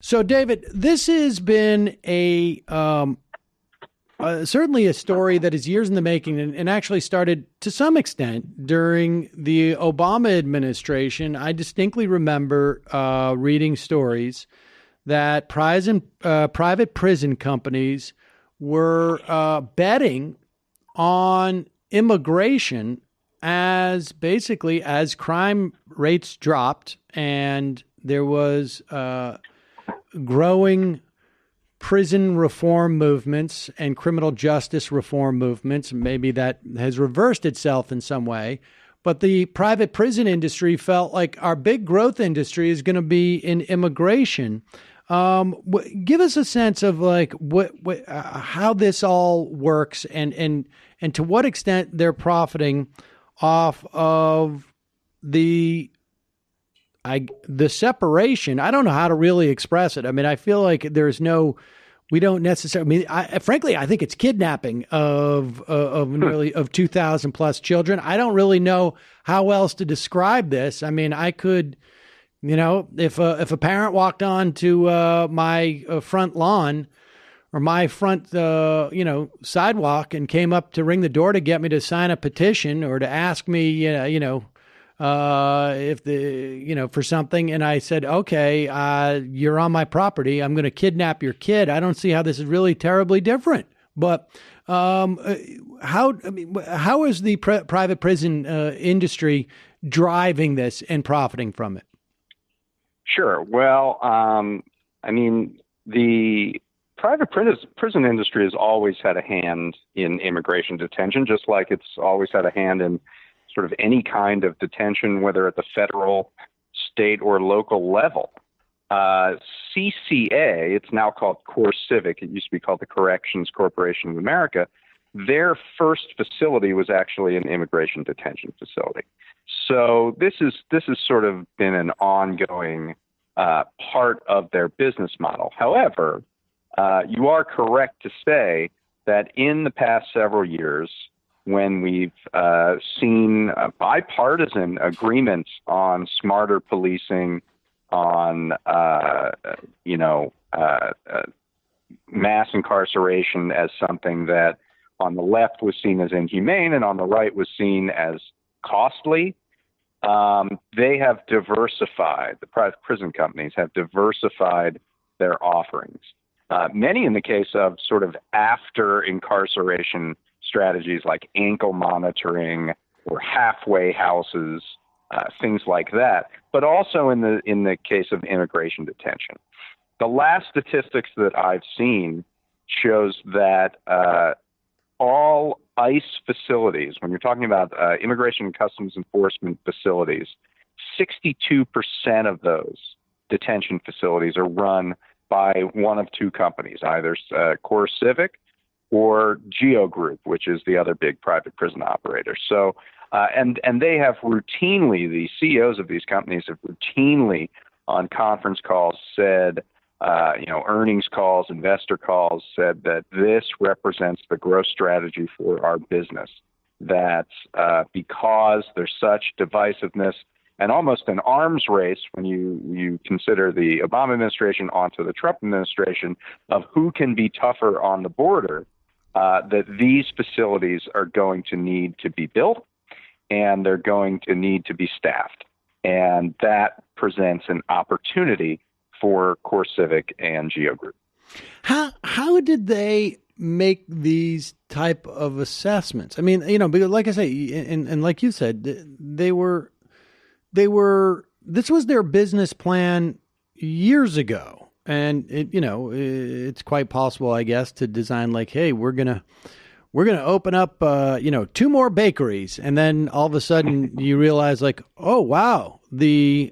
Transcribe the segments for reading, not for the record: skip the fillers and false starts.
So, David, this has been certainly a story that is years in the making and actually started to some extent during the Obama administration. I distinctly remember reading stories that private prison companies were betting on immigration as crime rates dropped and there was growing prison reform movements and criminal justice reform movements. Maybe that has reversed itself in some way. But the private prison industry felt like our big growth industry is going to be in immigration. Give us a sense of like how this all works and to what extent they're profiting off of the separation. I don't know how to really express it. I mean, I feel like we don't necessarily, frankly, I think it's kidnapping of nearly 2,000 plus children. I don't really know how else to describe this. I mean, I could, if a parent walked on to my front lawn or my front, sidewalk and came up to ring the door to get me to sign a petition or to ask me, for something. And I said, okay, you're on my property. I'm going to kidnap your kid. I don't see how this is really terribly different. But how is the private prison industry driving this and profiting from it? Sure. Well, the private prison industry has always had a hand in immigration detention, just like it's always had a hand in sort of any kind of detention, whether at the federal, state, or local level. CCA, it's now called CoreCivic. It used to be called the Corrections Corporation of America. Their first facility was actually an immigration detention facility. So this has sort of been an ongoing part of their business model. However, you are correct to say that in the past several years, when we've seen bipartisan agreements on smarter policing, on mass incarceration as something that on the left was seen as inhumane and on the right was seen as costly, they have diversified. The private prison companies have diversified their offerings. Many in the case of sort of after incarceration strategies like ankle monitoring or halfway houses, things like that, but also in the case of immigration detention. The last statistics that I've seen shows that all ICE facilities, when you're talking about Immigration and Customs Enforcement facilities, 62% of those detention facilities are run by one of two companies, either CoreCivic or Geo Group, which is the other big private prison operator. So, and they have routinely, the CEOs of these companies have routinely on conference calls said, earnings calls, investor calls, said that this represents the growth strategy for our business. That because there's such divisiveness and almost an arms race when you consider the Obama administration onto the Trump administration of who can be tougher on the border, that these facilities are going to need to be built and they're going to need to be staffed. And that presents an opportunity for CoreCivic and Geo Group. How did they make these type of assessments? I mean, because like I say, and like you said, this was their business plan years ago. And it's quite possible, I guess, to design like, hey, we're gonna open up, 2 more bakeries, and then all of a sudden you realize, like, oh wow, the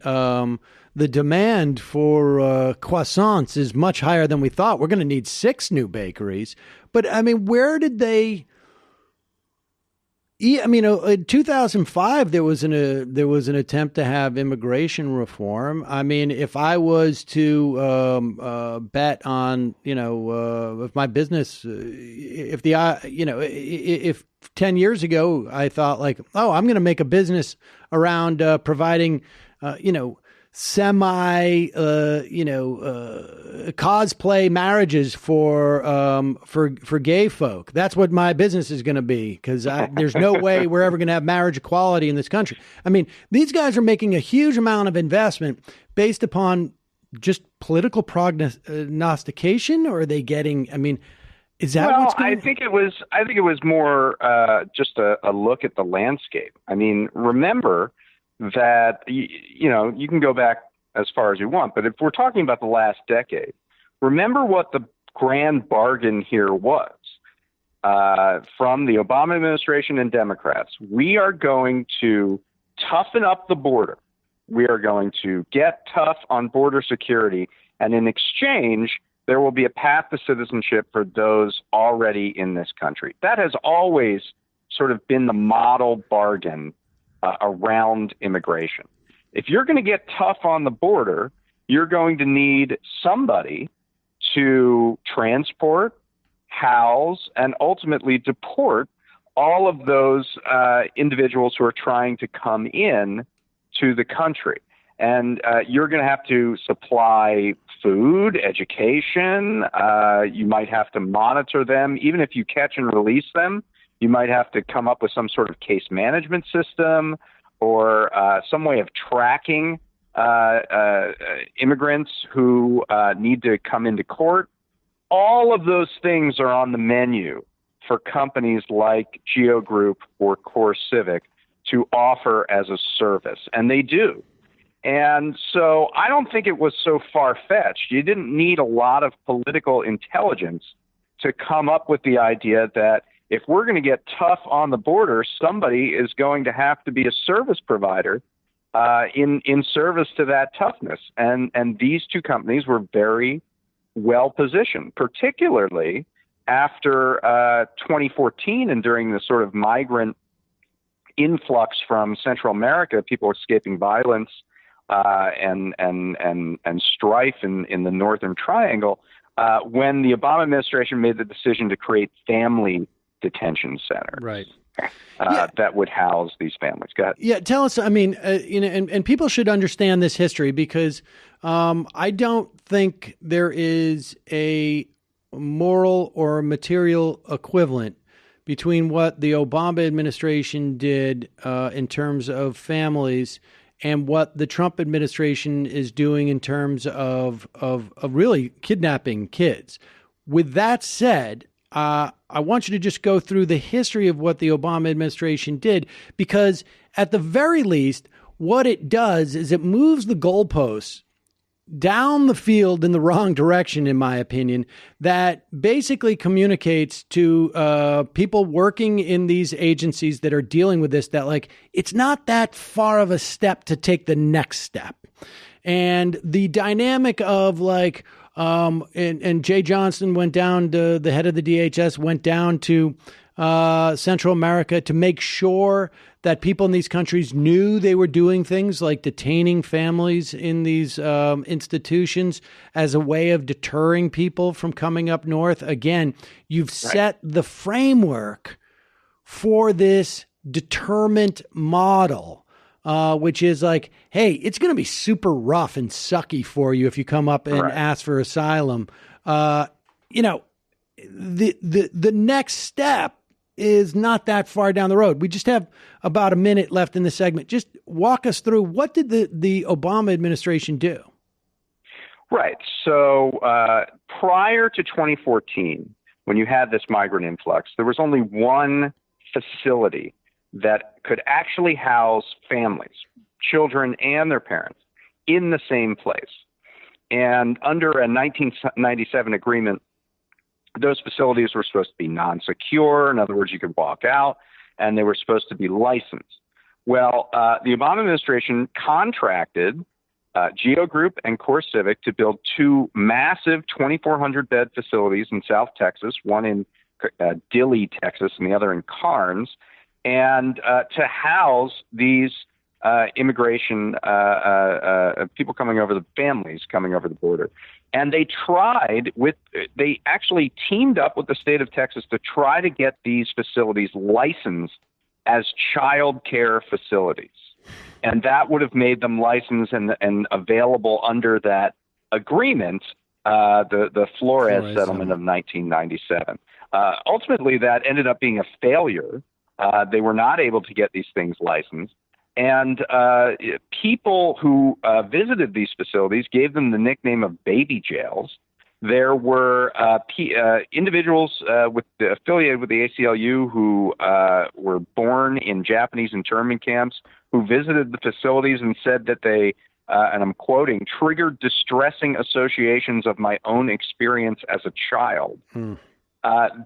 demand for croissants is much higher than we thought. We're going to need 6 new bakeries. But I mean, where did they? In 2005, there was an attempt to have immigration reform. I mean, if I was to bet on, if my business, if 10 years ago I thought like, oh, I'm going to make a business around providing, semi, cosplay marriages for gay folk. That's what my business is going to be, because there's no way we're ever going to have marriage equality in this country. I mean, these guys are making a huge amount of investment based upon just political prognostication, or are they getting? I mean, is that what's going on? I think it was more just a look at the landscape. I mean, remember that you can go back as far as you want, but if we're talking about the last decade, remember what the grand bargain here was from the Obama administration and Democrats. We are going to toughen up the border. We are going to get tough on border security, and in exchange, there will be a path to citizenship for those already in this country. That has always sort of been the model bargain around immigration. If you're going to get tough on the border, you're going to need somebody to transport, house, and ultimately deport all of those individuals who are trying to come in to the country. And you're going to have to supply food, education. You might have to monitor them. Even if you catch and release them, you might have to come up with some sort of case management system or some way of tracking immigrants who need to come into court. All of those things are on the menu for companies like Geo Group or CoreCivic to offer as a service, and they do. And so I don't think it was so far-fetched. You didn't need a lot of political intelligence to come up with the idea that if we're going to get tough on the border, somebody is going to have to be a service provider in service to that toughness. And these two companies were very well positioned, particularly after 2014 and during the sort of migrant influx from Central America, people escaping violence and strife in the Northern Triangle, when the Obama administration made the decision to create family detention centers, right? That would house these families. Go ahead. Yeah, tell us. I mean, and people should understand this history, because I don't think there is a moral or material equivalent between what the Obama administration did in terms of families and what the Trump administration is doing in terms of really kidnapping kids. With that said, I want you to just go through the history of what the Obama administration did, because at the very least, what it does is it moves the goalposts down the field in the wrong direction, in my opinion, that basically communicates to people working in these agencies that are dealing with this, that like, it's not that far of a step to take the next step. And the dynamic of like, and Jay Johnson went down to the head of the DHS, went down to Central America to make sure that people in these countries knew they were doing things like detaining families in these institutions as a way of deterring people from coming up north. Again, you've set the framework for this deterrent model, which is like, hey, it's going to be super rough and sucky for you if you come up and ask for asylum. The next step is not that far down the road. We just have about a minute left in the segment. Just walk us through, what did the Obama administration do? Right. So prior to 2014, when you had this migrant influx, there was only one facility that could actually house families, children and their parents, in the same place. And under a 1997 agreement, those facilities were supposed to be non-secure. In other words, you could walk out, and they were supposed to be licensed. Well, the Obama administration contracted Geo Group and CoreCivic to build two massive 2,400-bed facilities in South Texas, one in Dilley, Texas, and the other in Carnes, and to house these immigration people coming over, the families coming over the border. And they actually teamed up with the state of Texas to try to get these facilities licensed as child care facilities. And that would have made them licensed and available under that agreement, the Flores settlement of 1997. Ultimately, that ended up being a failure. They were not able to get these things licensed. And people who visited these facilities gave them the nickname of baby jails. There were individuals affiliated with the ACLU who were born in Japanese internment camps who visited the facilities and said that they, and I'm quoting, triggered distressing associations of my own experience as a child.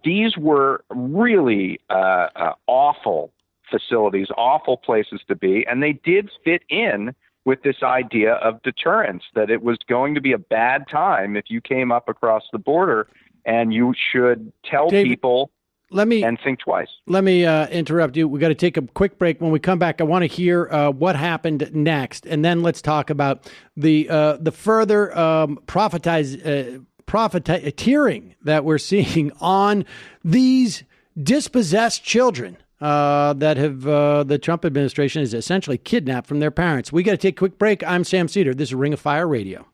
These were really awful facilities, awful places to be, and they did fit in with this idea of deterrence, that it was going to be a bad time if you came up across the border, and you should tell people and think twice. Let me interrupt you. We got to take a quick break. When we come back, I want to hear what happened next, and then let's talk about the further profiteering that we're seeing on these dispossessed children that have the Trump administration has essentially kidnapped from their parents. We got to take a quick break. I'm Sam Seder. This is Ring of Fire Radio.